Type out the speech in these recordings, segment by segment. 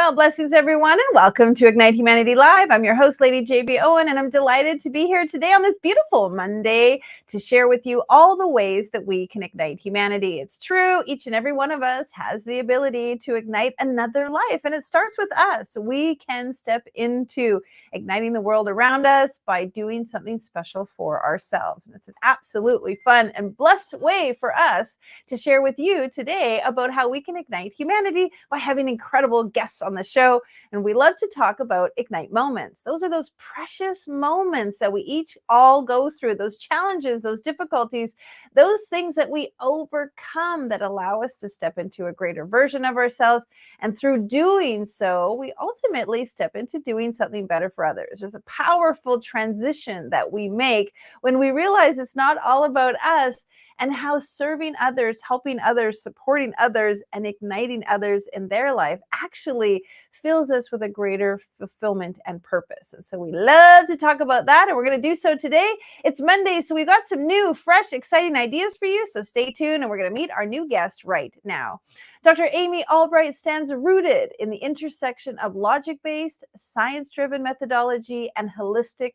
Well, blessings, everyone, and welcome to Ignite Humanity Live. I'm your host, Lady JB Owen, and I'm delighted to be here today on this beautiful Monday to share with you all the ways that we can ignite humanity. It's true, each and every one of us has the ability to ignite another life, and it starts with us. We can step into igniting the world around us by doing something special for ourselves. And it's an absolutely fun and blessed way for us to share with you today about how we can ignite humanity by having incredible guests on the show. And we love to talk about ignite moments. Those are those precious moments that we each all go through, those challenges, those difficulties, those things that we overcome that allow us to step into a greater version of ourselves. And through doing so, we ultimately step into doing something better for others. There's a powerful transition that we make when we realize it's not all about us, and how serving others, helping others, supporting others, and igniting others in their life actually fills us with a greater fulfillment and purpose. And so we love to talk about that, and we're going to do so today. It's Monday, so we've got some new, fresh, exciting ideas for you, so stay tuned, and we're going to meet our new guest right now. Dr. Amy Albright stands rooted in the intersection of logic-based, science-driven methodology and holistic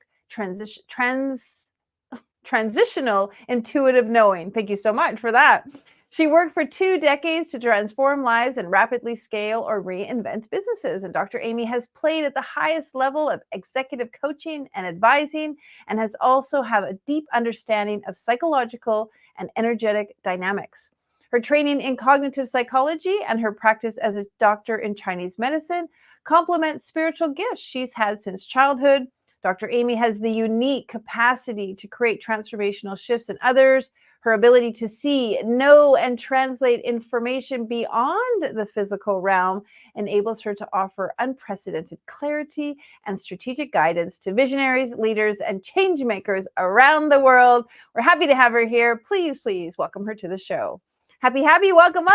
transitional intuitive knowing. Thank you so much for that. She worked for 2 decades to transform lives and rapidly scale or reinvent businesses. And Dr. Amy has played at the highest level of executive coaching and advising, and has also have a deep understanding of psychological and energetic dynamics. Her training in cognitive psychology and her practice as a doctor in Chinese medicine complement spiritual gifts she's had since childhood. Dr. Amy has the unique capacity to create transformational shifts in others. Her ability to see, know, and translate information beyond the physical realm enables her to offer unprecedented clarity and strategic guidance to visionaries, leaders, and change makers around the world. We're happy to have her here. Please welcome her to the show. Happy, welcome.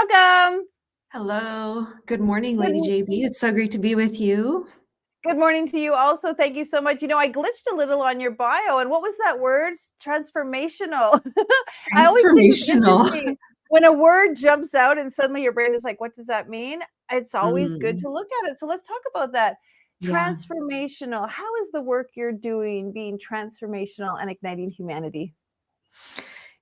Hello. Good morning, Lady JB. It's so great to be with you. Good morning to you also. Thank you so much. You know, I glitched a little on your bio. And what was that word? Transformational. I always think it's interesting when a word jumps out and suddenly your brain is like, what does that mean? It's always good to look at it. So let's talk about that. Transformational. How is the work you're doing being transformational and igniting humanity?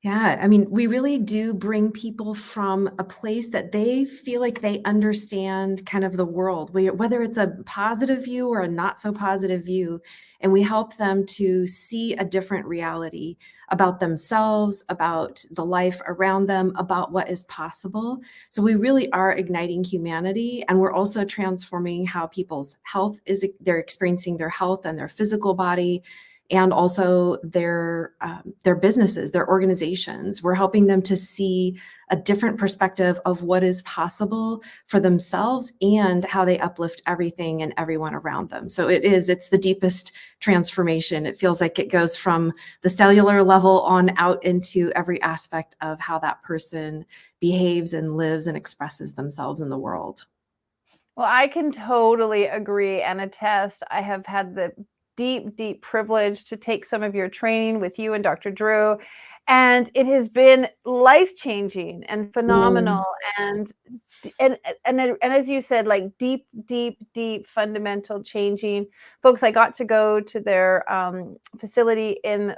Yeah, I mean, we really do bring people from a place that they feel like they understand kind of the world, whether it's a positive view or a not so positive view. And we help them to see a different reality about themselves, about the life around them, about what is possible. So we really are igniting humanity. And we're also transforming how people's health is, they're experiencing their health and their physical body, and also their businesses, their organizations. We're helping them to see a different perspective of what is possible for themselves and how they uplift everything and everyone around them. So it's the deepest transformation. It feels like it goes from the cellular level on out into every aspect of how that person behaves and lives and expresses themselves in the world. Well, I can totally agree and attest. I have had the deep privilege to take some of your training with you and Dr. Drew. And it has been life-changing and phenomenal. And as you said, like deep fundamental changing. Folks, I got to go to their facility in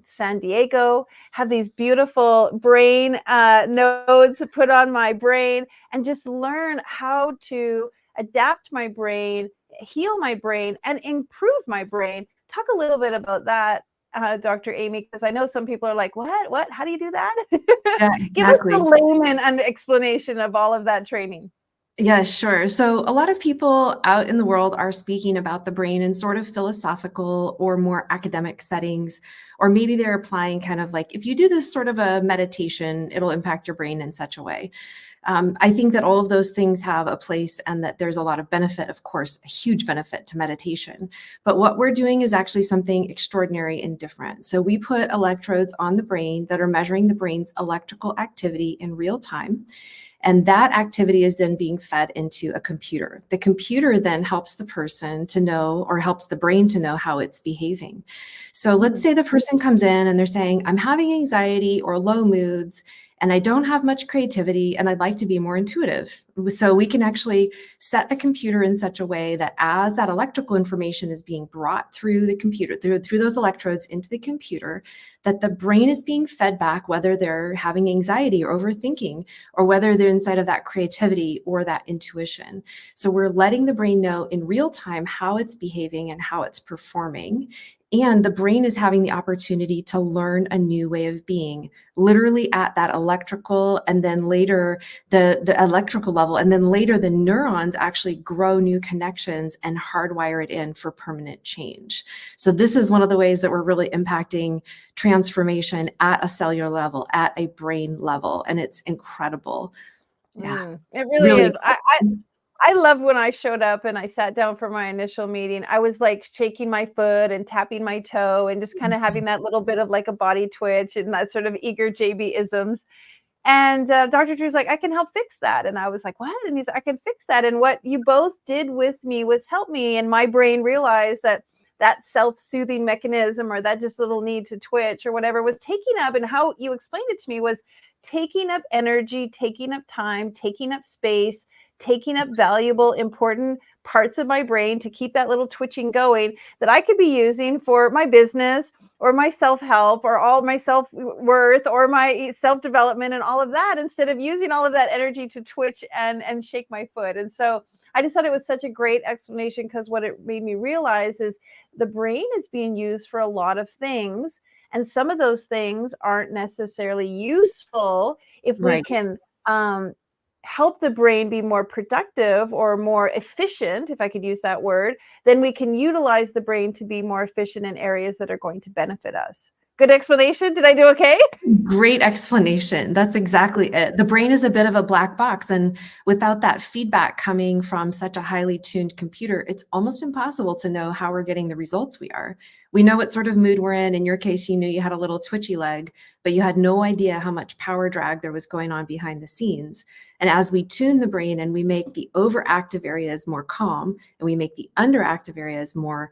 San Diego, have these beautiful brain nodes put on my brain, and just learn how to adapt my brain, heal my brain, and improve my brain. Talk a little bit about that, Dr. Amy, because I know some people are like, what? How do you do that? Yeah, exactly. Give us a layman and explanation of all of that training. Yeah, sure. So a lot of people out in the world are speaking about the brain in sort of philosophical or more academic settings, or maybe they're applying kind of like, if you do this sort of a meditation, it'll impact your brain in such a way. I think that all of those things have a place and that there's a lot of benefit, of course, a huge benefit to meditation. But what we're doing is actually something extraordinary and different. So we put electrodes on the brain that are measuring the brain's electrical activity in real time. And that activity is then being fed into a computer. The computer then helps the person to know, or helps the brain to know how it's behaving. So let's say the person comes in and they're saying, I'm having anxiety or low moods. and I don't have much creativity, and I'd like to be more intuitive. So we can actually set the computer in such a way that as that electrical information is being brought through the computer, through those electrodes into the computer, that the brain is being fed back, whether they're having anxiety or overthinking, or whether they're inside of that creativity or that intuition. So we're letting the brain know in real time how it's behaving and how it's performing. And the brain is having the opportunity to learn a new way of being, literally at that electrical, and then later the electrical level, and then later the neurons actually grow new connections and hardwire it in for permanent change. So this is one of the ways that we're really impacting transformation at a cellular level, at a brain level, and it's incredible. Yeah, It really really is. exciting. I loved when I showed up and I sat down for my initial meeting. I was like shaking my foot and tapping my toe and just kind of having that little bit of like a body twitch and that sort of eager JB isms. And Dr. Drew's like, I can help fix that. And I was like, what? And he's like, I can fix that. And what you both did with me was help me. And my brain realized that that self-soothing mechanism or that just little need to twitch or whatever was taking up. And how you explained it to me was taking up energy, taking up time, taking up space, taking up valuable, important parts of my brain to keep that little twitching going that I could be using for my business or my self-help or all my self-worth or my self-development and all of that, instead of using all of that energy to twitch and shake my foot. And so I just thought it was such a great explanation, because what it made me realize is the brain is being used for a lot of things. And some of those things aren't necessarily useful if we Right. can help the brain be more productive or more efficient, if I could use that word, then we can utilize the brain to be more efficient in areas that are going to benefit us. Good explanation. Did I do okay? Great explanation. That's exactly it. The brain is a bit of a black box, and without that feedback coming from such a highly tuned computer, it's almost impossible to know how we're getting the results we are. We know what sort of mood we're in. In your case, you knew you had a little twitchy leg, but you had no idea how much power drag there was going on behind the scenes. And as we tune the brain and we make the overactive areas more calm and we make the underactive areas more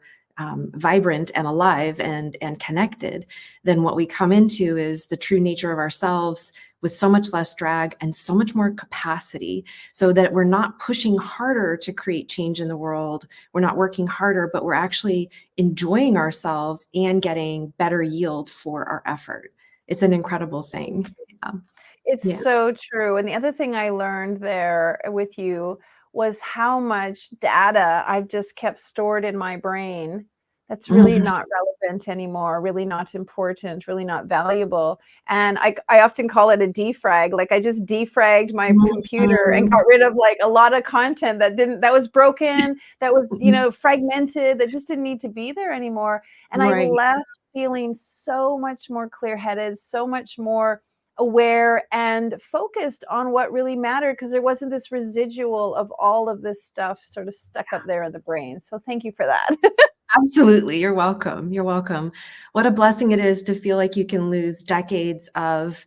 vibrant and alive and connected, then what we come into is the true nature of ourselves with so much less drag and so much more capacity, so that we're not pushing harder to create change in the world. We're not working harder, but we're actually enjoying ourselves and getting better yield for our effort. It's an incredible thing. Yeah. It's Yeah. so true. And the other thing I learned there with you was how much data I've just kept stored in my brain that's really Mhm. not relevant anymore, really not important, really not valuable. And I often call it a defrag. Like I just defragged my computer and Mhm. got rid of like a lot of content that was broken, that was, Mhm. fragmented, that just didn't need to be there anymore. And I Right. left feeling so much more clear-headed, so much more aware and focused on what really mattered, because there wasn't this residual of all of this stuff sort of stuck up there in the brain. So thank you for that. Absolutely. You're welcome. You're welcome. What a blessing it is to feel like you can lose decades of,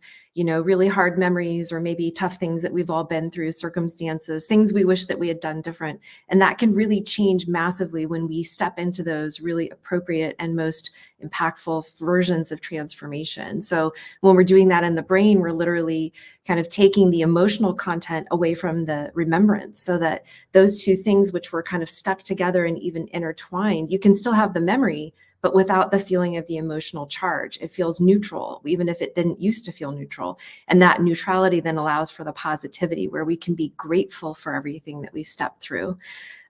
really hard memories, or maybe tough things that we've all been through, circumstances, things we wish that we had done different. And that can really change massively when we step into those really appropriate and most impactful versions of transformation. So when we're doing that in the brain, we're literally kind of taking the emotional content away from the remembrance, so that those two things, which were kind of stuck together and even intertwined, you can still have the memory, but without the feeling of the emotional charge. It feels neutral, even if it didn't used to feel neutral. And that neutrality then allows for the positivity, where we can be grateful for everything that we've stepped through.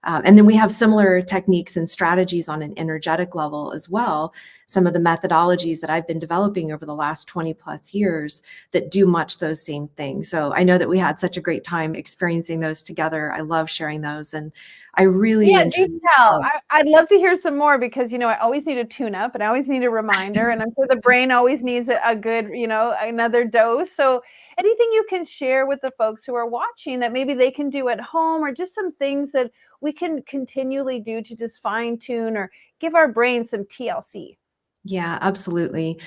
And then we have similar techniques and strategies on an energetic level as well. Some of the methodologies that I've been developing over the last 20 plus years that do much those same things. So I know that we had such a great time experiencing those together. I love sharing those. And I really Yeah, and do truly tell. love. I'd love to hear some more, because I always need a tune up and I always need a reminder, and I'm sure the brain always needs a good, another dose. So anything you can share with the folks who are watching that maybe they can do at home, or just some things that we can continually do to just fine tune or give our brain some TLC. Yeah, absolutely.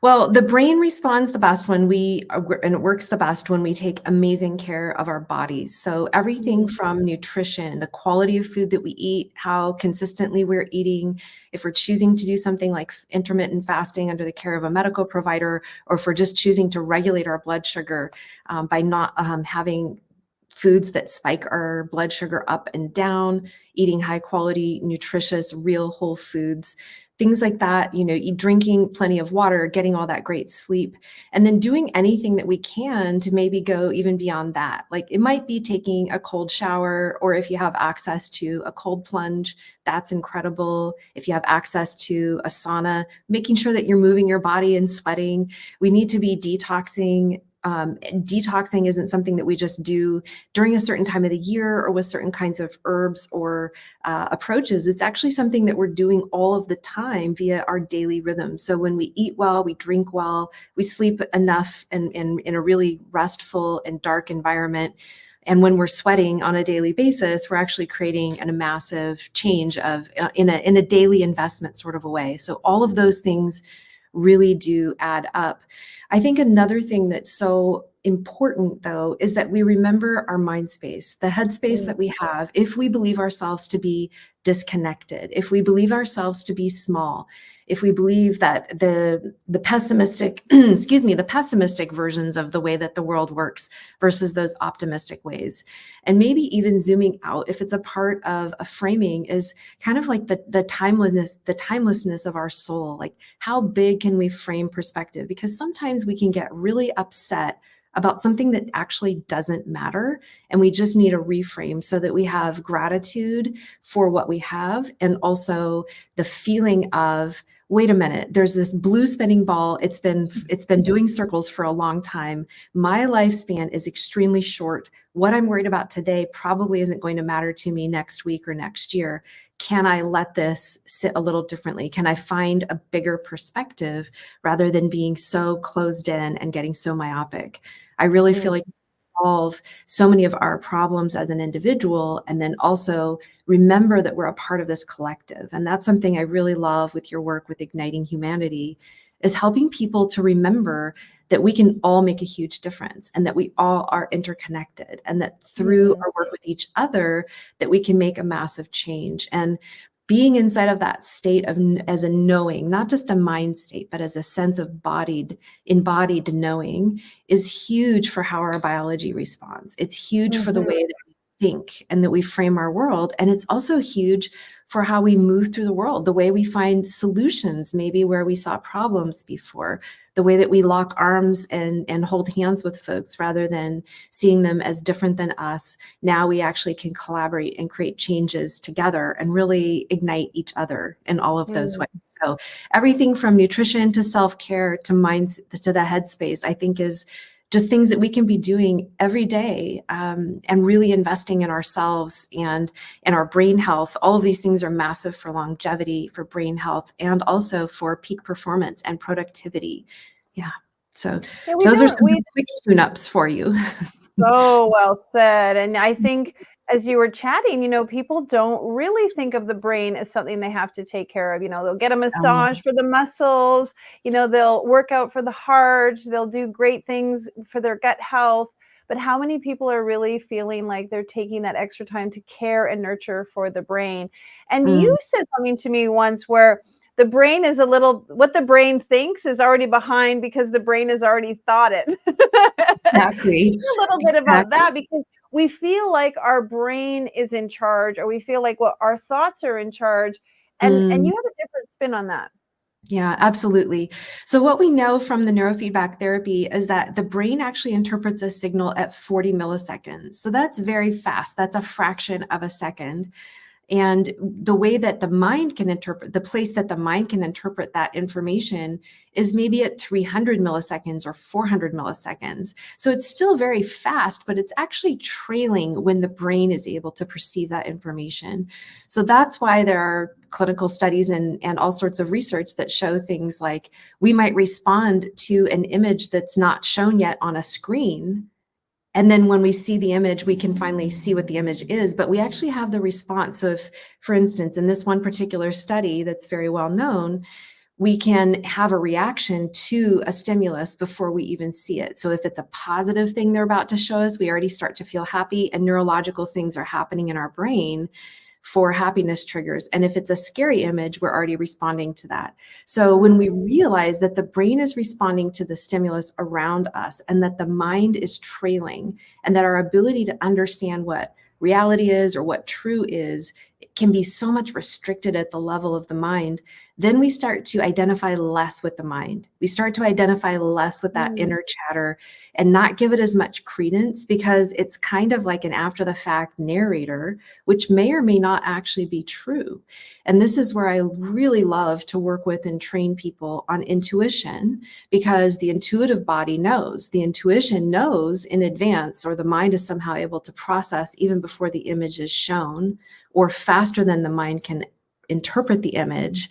Well, the brain responds the best when and it works the best when we take amazing care of our bodies. So, everything Mhm. from nutrition, the quality of food that we eat, how consistently we're eating, if we're choosing to do something like intermittent fasting under the care of a medical provider, or if we're just choosing to regulate our blood sugar by not having foods that spike our blood sugar up and down, eating high quality, nutritious, real whole foods, things like that, drinking plenty of water, getting all that great sleep, and then doing anything that we can to maybe go even beyond that. Like it might be taking a cold shower, or if you have access to a cold plunge, that's incredible. If you have access to a sauna, making sure that you're moving your body and sweating. We need to be detoxing. Detoxing isn't something that we just do during a certain time of the year or with certain kinds of herbs or approaches. It's actually something that we're doing all of the time via our daily rhythm. So when we eat well, we drink well, we sleep enough and in a really restful and dark environment. And when we're sweating on a daily basis, we're actually creating a massive change in a daily investment sort of a way. So all of those things really do add up. I think another thing that's so important, though, is that we remember our mind space, the headspace Mm. that we have. If we believe ourselves to be disconnected, if we believe ourselves to be small, if we believe that the pessimistic, excuse me, the pessimistic versions of the way that the world works versus those optimistic ways, and maybe even zooming out, if it's a part of a framing, is kind of like the timelessness of our soul. Like how big can we frame perspective? Because sometimes we can get really upset about something that actually doesn't matter. And we just need a reframe so that we have gratitude for what we have, and also the feeling of, wait a minute, there's this blue spinning ball. It's been doing circles for a long time. My lifespan is extremely short. What I'm worried about today probably isn't going to matter to me next week or next year. Can I let this sit a little differently? Can I find a bigger perspective rather than being so closed in and getting so myopic? I really feel Mm. like we solve so many of our problems as an individual, and then also remember that we're a part of this collective. And that's something I really love with your work with Igniting Humanity, is helping people to remember that we can all make a huge difference, and that we all are interconnected, and that through Mm. our work with each other, that we can make a massive change. And being inside of that state of as a knowing, not just a mind state, but as a sense of embodied knowing, is huge for how our biology responds. It's huge for the Mhm. way that we think and that we frame our world. And it's also huge for how we move through the world, the way we find solutions, maybe where we saw problems before, the way that we lock arms and hold hands with folks rather than seeing them as different than us. Now we actually can collaborate and create changes together and really ignite each other in all of those Mm. ways. So everything from nutrition to self-care to minds to the headspace, I think, is just things that we can be doing every day, and really investing in ourselves and our brain health. All of these things are massive for longevity, for brain health, and also for peak performance and productivity. Yeah. So Yeah, we those are don't. some We quick tune-ups for you. So well said. And I think as you were chatting, people don't really think of the brain as something they have to take care of. They'll get a Oh, massage for the muscles, they'll work out for the heart, they'll do great things for their gut health. But how many people are really feeling like they're taking that extra time to care and nurture for the brain? And you mm, said something to me once where the brain is what the brain thinks is already behind because the brain has already thought it. exactly. Share a little bit about Exactly. that because we feel like our brain is in charge, or we feel like what our thoughts are in charge, and Mm. you have a different spin on that. Yeah, absolutely. So, what we know from the neurofeedback therapy is that the brain actually interprets a signal at 40 milliseconds. So, that's very fast. That's a fraction of a second. And the way that the place that the mind can interpret that information is maybe at 300 milliseconds or 400 milliseconds. So it's still very fast, but it's actually trailing when the brain is able to perceive that information. So that's why there are clinical studies and all sorts of research that show things like we might respond to an image that's not shown yet on a screen, and then when we see the image, we can finally see what the image is, but we actually have the response. So if, for instance, in this one particular study that's very well known, we can have a reaction to a stimulus before we even see it. So if it's a positive thing they're about to show us, we already start to feel happy, and neurological things are happening in our brain for happiness triggers. And if it's a scary image, we're already responding to that. So when we realize that the brain is responding to the stimulus around us, and that the mind is trailing, and that our ability to understand what reality is or what true is can be so much restricted at the level of the mind, then we start to identify less with the mind. We start to identify less with that inner chatter and not give it as much credence, because it's kind of like an after the fact narrator, which may or may not actually be true. And this is where I really love to work with and train people on intuition, because the intuitive body knows. The intuition knows in advance, or the mind is somehow able to process even before the image is shown, or faster than the mind can interpret the image,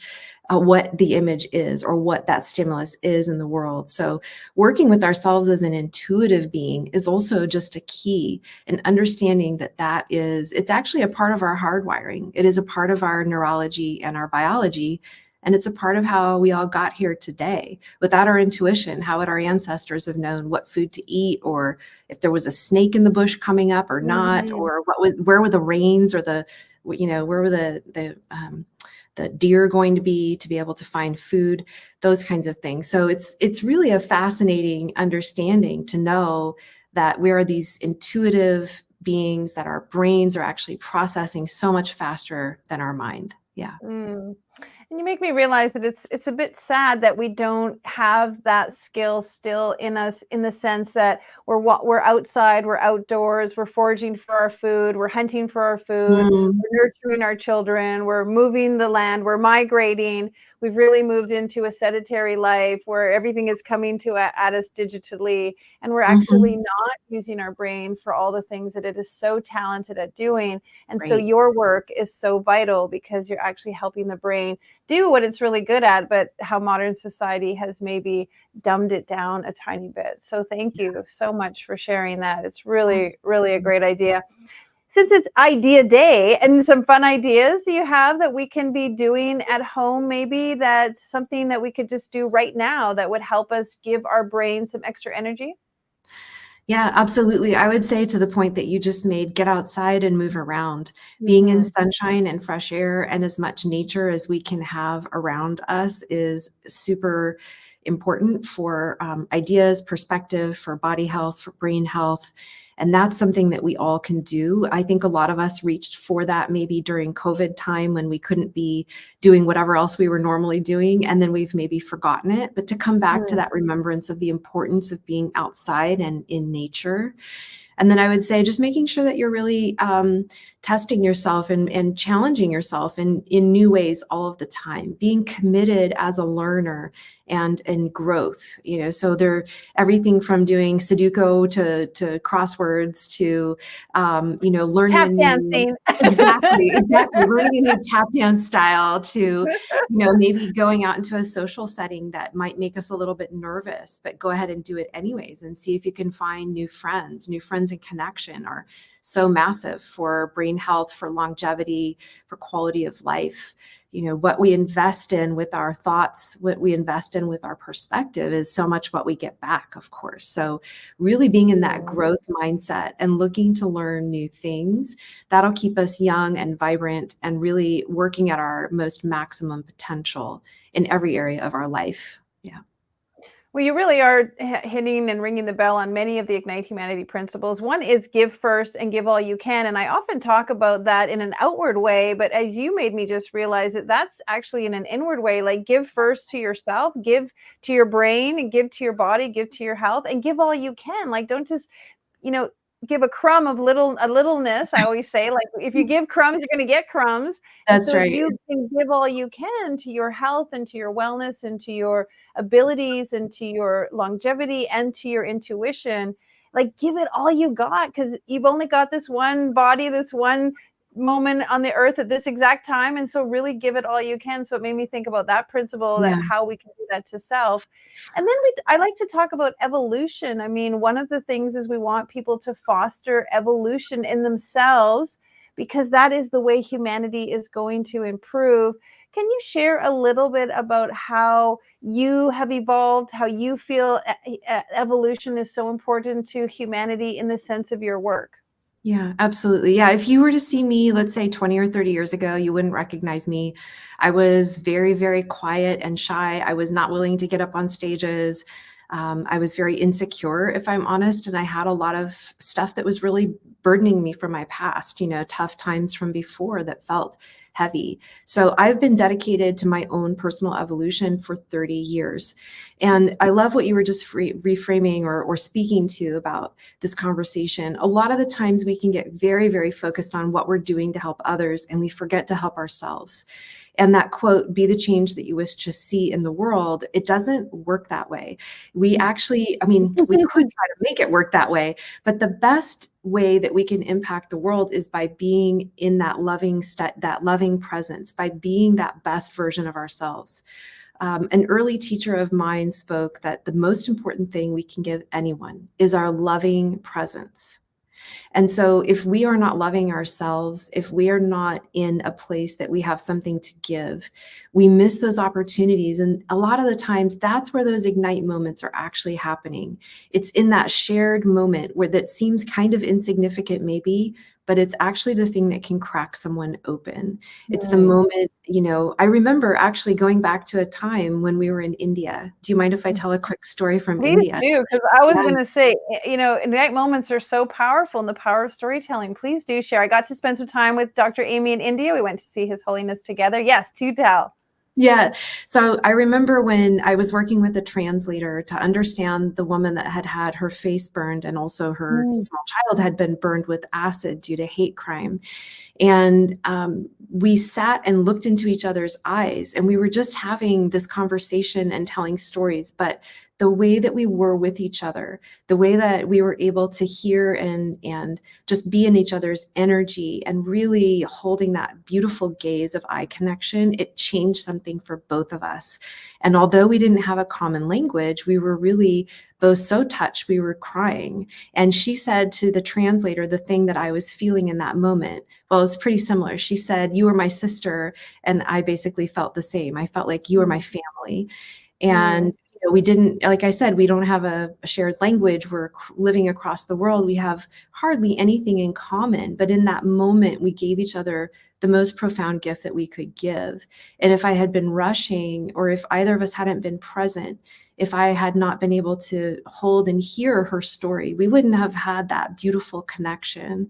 what the image is or what that stimulus is in the world. So working with ourselves as an intuitive being is also just a key, and understanding that it's actually a part of our hardwiring. It is a part of our neurology and our biology. And it's a part of how we all got here today. Without our intuition, how would our ancestors have known what food to eat, or if there was a snake in the bush coming up or not, or where were the rains, or where were the deer going to be able to find food, those kinds of things. So it's really a fascinating understanding to know that we are these intuitive beings, that our brains are actually processing so much faster than our mind. Yeah. And you make me realize that it's a bit sad that we don't have that skill still in us, in the sense that we're outside, we're outdoors, we're foraging for our food, we're hunting for our food, Mm, we're nurturing our children, we're moving the land, we're migrating. We've really moved into a sedentary life where everything is coming at us digitally, and we're actually mhm. not using our brain for all the things that it is so talented at doing. And so Right. your work is so vital, because you're actually helping the brain do what it's really good at, but how modern society has maybe dumbed it down a tiny bit. So thank you so much for sharing that. It's really, really a Absolutely. great idea. Since it's idea day, and some fun ideas you have that we can be doing at home, maybe that's something that we could just do right now that would help us give our brain some extra energy? Yeah, absolutely. I would say, to the point that you just made, get outside and move around. Being in Mhm. sunshine and fresh air and as much nature as we can have around us is super important for ideas, perspective, for body health, for brain health. And that's something that we all can do. I think a lot of us reached for that maybe during COVID time, when we couldn't be doing whatever else we were normally doing, and then we've maybe forgotten it. But to come back to Mm. that remembrance of the importance of being outside and in nature. And then I would say, just making sure that you're really testing yourself and challenging yourself in new ways all of the time, being committed as a learner and growth. So they're everything from doing Sudoku to crosswords to learning a Tap new. dancing. Exactly. Learning a new tap dance style to, maybe going out into a social setting that might make us a little bit nervous, but go ahead and do it anyways, and see if you can find new friends. New friends and connection are so massive for brain health, for longevity, for quality of life. What we invest in with our thoughts, what we invest in with our perspective, is so much what we get back, of course. So really being in that growth mindset and looking to learn new things, that'll keep us young and vibrant and really working at our most maximum potential in every area of our life. Yeah. Well, you really are hitting and ringing the bell on many of the Ignite Humanity principles. One is give first and give all you can. And I often talk about that in an outward way, but as you made me just realize that that's actually in an inward way, like give first to yourself, give to your brain, and give to your body, give to your health, and give all you can. Like, don't just, you know, give a crumb of a littleness. I always say, like, if you give crumbs, you're going to get crumbs. And That's so if right. you can give all you can to your health and to your wellness and to your abilities and to your longevity and to your intuition, like, give it all you got, because you've only got this one body, this one moment on the earth at this exact time. And so really give it all you can. So it made me think about that principle, that Yeah. how we can do that to self. And then I like to talk about evolution. I mean, one of the things is we want people to foster evolution in themselves, because that is the way humanity is going to improve. Can you share a little bit about how you have evolved, how you feel evolution is so important to humanity in the sense of your work? Yeah, absolutely. Yeah, if you were to see me, let's say 20 or 30 years ago, you wouldn't recognize me. I was very, very quiet and shy. I was not willing to get up on stages. I was very insecure, if I'm honest, and I had a lot of stuff that was really burdening me from my past, tough times from before that felt heavy. So I've been dedicated to my own personal evolution for 30 years. And I love what you were just reframing or speaking to about this conversation. A lot of the times we can get very, very focused on what we're doing to help others, and we forget to help ourselves. And that quote, be the change that you wish to see in the world, it doesn't work that way. We actually, we could try to make it work that way, but the best way that we can impact the world is by being in that loving presence, by being that best version of ourselves. An early teacher of mine spoke that the most important thing we can give anyone is our loving presence. And so if we are not loving ourselves, if we are not in a place that we have something to give, we miss those opportunities. And a lot of the times that's where those ignite moments are actually happening. It's in that shared moment where that seems kind of insignificant maybe, but it's actually the thing that can crack someone open. It's the moment, I remember actually going back to a time when we were in India. Do you mind if I tell a quick story from Please India? do, because I was Yeah. going to say, night moments are so powerful and the power of storytelling. Please do share. I got to spend some time with Dr. Amy in India. We went to see His Holiness together. Yes, to tell. Yeah. So I remember when I was working with a translator to understand the woman that had had her face burned, and also her small child had been burned with acid due to hate crime. And we sat and looked into each other's eyes, and we were just having this conversation and telling stories. But the way that we were with each other, the way that we were able to hear and just be in each other's energy and really holding that beautiful gaze of eye connection, it changed something for both of us. And although we didn't have a common language, we were really both so touched, we were crying. And she said to the translator the thing that I was feeling in that moment. Well, it was pretty similar. She said, "You were my sister." And I basically felt the same. I felt like you were my family. And we didn't, like I said, we don't have a shared language. We're living across the world. We have hardly anything in common. But in that moment, we gave each other the most profound gift that we could give. And if I had been rushing, or if either of us hadn't been present, if I had not been able to hold and hear her story, we wouldn't have had that beautiful connection.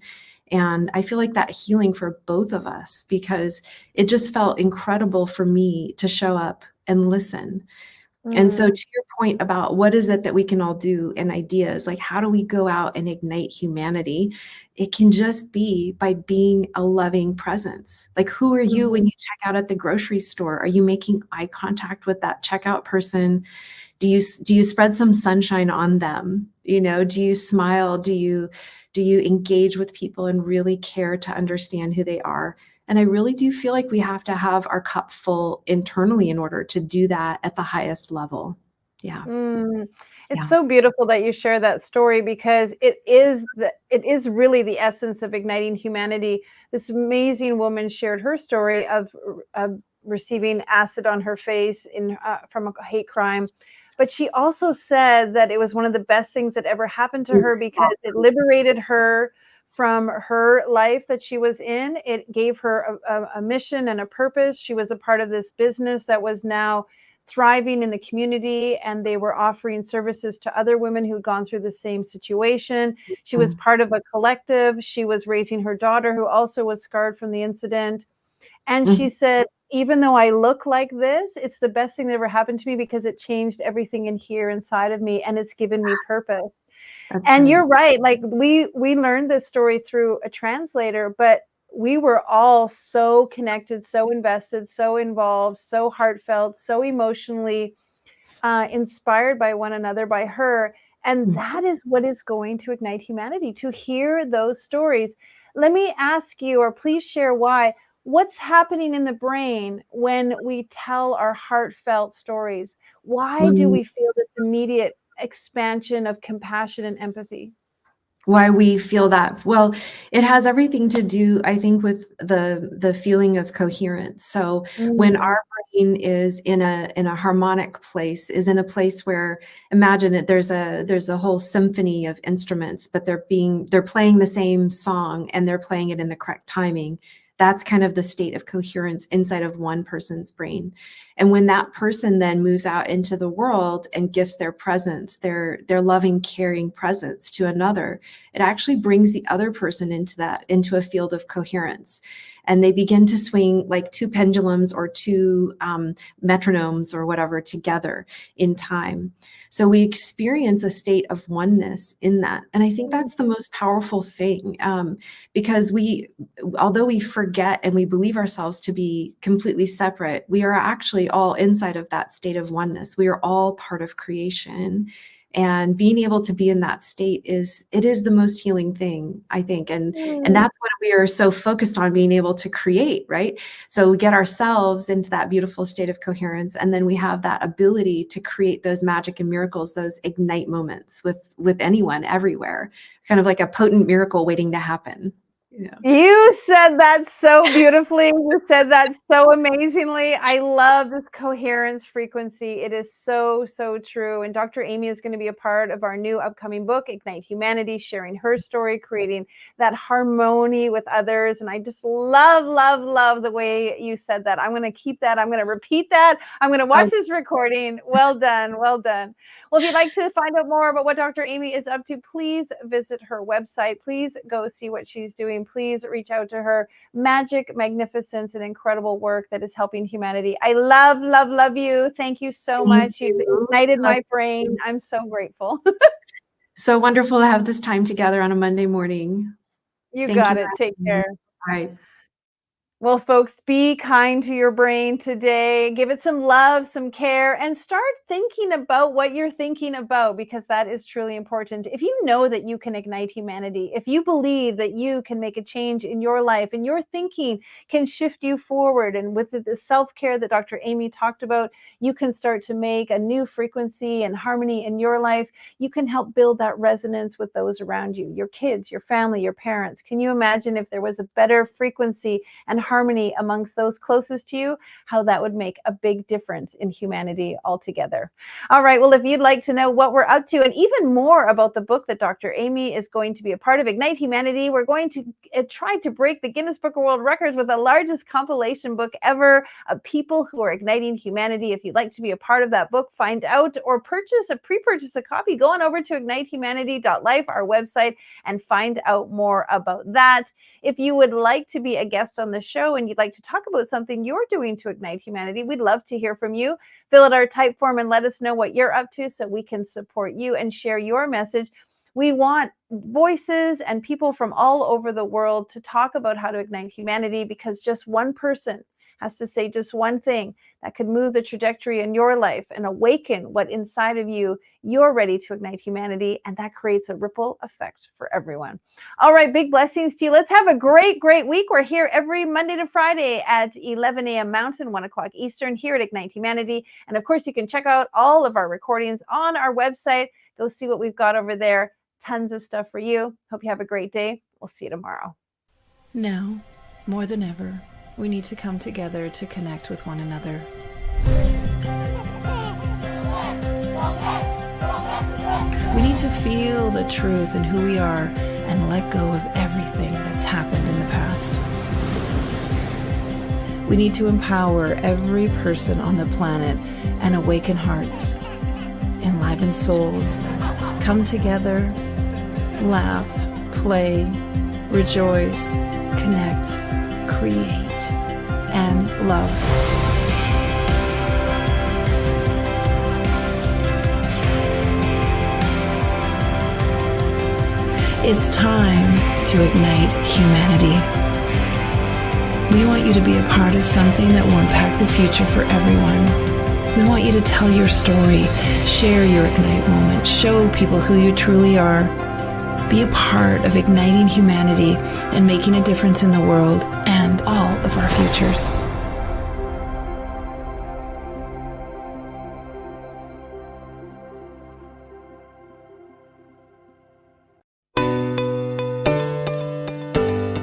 And I feel like that healing for both of us, because it just felt incredible for me to show up and listen. And so to your point about what is it that we can all do, and ideas, like how do we go out and ignite humanity? It can just be by being a loving presence. Like, who are you when you check out at the grocery store? Are you making eye contact with that checkout person? Do you spread some sunshine on them? Do you smile? Do you engage with people and really care to understand who they are? And I really do feel like we have to have our cup full internally in order to do that at the highest level. Yeah. It's Yeah. so beautiful that you share that story, because it is really the essence of igniting humanity. This amazing woman shared her story of receiving acid on her face from a hate crime. But she also said that it was one of the best things that ever happened to her, because it liberated her from her life that she was in. It gave her a mission and a purpose. She was a part of this business that was now thriving in the community, and they were offering services to other women who'd gone through the same situation. She was part of a collective. She was raising her daughter, who also was scarred from the incident. And she said, even though I look like this, it's the best thing that ever happened to me, because it changed everything in here inside of me, and it's given me purpose. That's And right. you're right. Like, we learned this story through a translator, but we were all so connected, so invested, so involved, so heartfelt, so emotionally inspired by one another, by her. And that is what is going to ignite humanity, to hear those stories. Let me ask you, or please share why. What's happening in the brain when we tell our heartfelt stories? Why do we feel this immediate expansion of compassion and empathy? Why we feel that? Well, it has everything to do, I think, with the feeling of coherence. So when Mm. our brain is in a harmonic place, is in a place where, imagine it, there's a whole symphony of instruments, but they're playing the same song and they're playing it in the correct timing. That's kind of the state of coherence inside of one person's brain. And when that person then moves out into the world and gifts their presence, their loving, caring presence to another, it actually brings the other person into a field of coherence. And they begin to swing like two pendulums or two metronomes or whatever together in time. So we experience a state of oneness in that. And I think that's the most powerful thing, because although we forget and we believe ourselves to be completely separate, we are actually all inside of that state of oneness. We are all part of creation. And being able to be in that state is the most healing thing, I think. And Mm. that's what we are so focused on, being able to create, right? So we get ourselves into that beautiful state of coherence, and then we have that ability to create those magic and miracles, those ignite moments with anyone, everywhere, kind of like a potent miracle waiting to happen. Yeah. You said that so beautifully. You said that so amazingly. I love this coherence frequency. It is so, so true. And Dr. Amy is going to be a part of our new upcoming book, Ignite Humanity, sharing her story, creating that harmony with others. And I just love, love, love the way you said that. I'm going to keep that. I'm going to repeat that. I'm going to watch this recording. Well done. Well done. Well, if you'd like to find out more about what Dr. Amy is up to, please visit her website. Please go see what she's doing. Please reach out to her. Magic, magnificence, and incredible work that is helping humanity. I love, love, love you. Thank you so much. You've ignited my brain. I'm so grateful. So wonderful to have this time together on a Monday morning. You Thank got you. it. Take care. All right. Well, folks, be kind to your brain today. Give it some love, some care, and start thinking about what you're thinking about, because that is truly important. If you know that you can ignite humanity, if you believe that you can make a change in your life and your thinking can shift you forward, and with the self-care that Dr. Amy talked about, you can start to make a new frequency and harmony in your life. You can help build that resonance with those around you, your kids, your family, your parents. Can you imagine if there was a better frequency and harmony amongst those closest to you, how that would make a big difference in humanity altogether. All right, well, if you'd like to know what we're up to and even more about the book that Dr. Amy is going to be a part of, Ignite Humanity, we're going to try to break the Guinness Book of World Records with the largest compilation book ever of people who are igniting humanity. If you'd like to be a part of that book, find out or pre-purchase a copy, go on over to ignitehumanity.life, our website, and find out more about that. If you would like to be a guest on the show and you'd like to talk about something you're doing to ignite humanity, we'd love to hear from you. Fill out our type form and let us know what you're up to so we can support you and share your message. We want voices and people from all over the world to talk about how to ignite humanity, because just one person has to say just one thing that could move the trajectory in your life and awaken what inside of you you're ready to ignite humanity, and that creates a ripple effect for everyone. All right, big blessings to you. Let's have a great, great week. We're here every Monday to Friday at 11 a.m. Mountain, 1 o'clock Eastern here at Ignite Humanity. And of course, you can check out all of our recordings on our website. Go see what we've got over there. Tons of stuff for you. Hope you have a great day. We'll see you tomorrow. Now, more than ever, we need to come together to connect with one another. We need to feel the truth in who we are and let go of everything that's happened in the past. We need to empower every person on the planet and awaken hearts, enliven souls, come together, laugh, play, rejoice, connect, create, and love. It's time to ignite humanity. We want you to be a part of something that will impact the future for everyone. We want you to tell your story, share your ignite moment, show people who you truly are. Be a part of igniting humanity and making a difference in the world and all of our futures.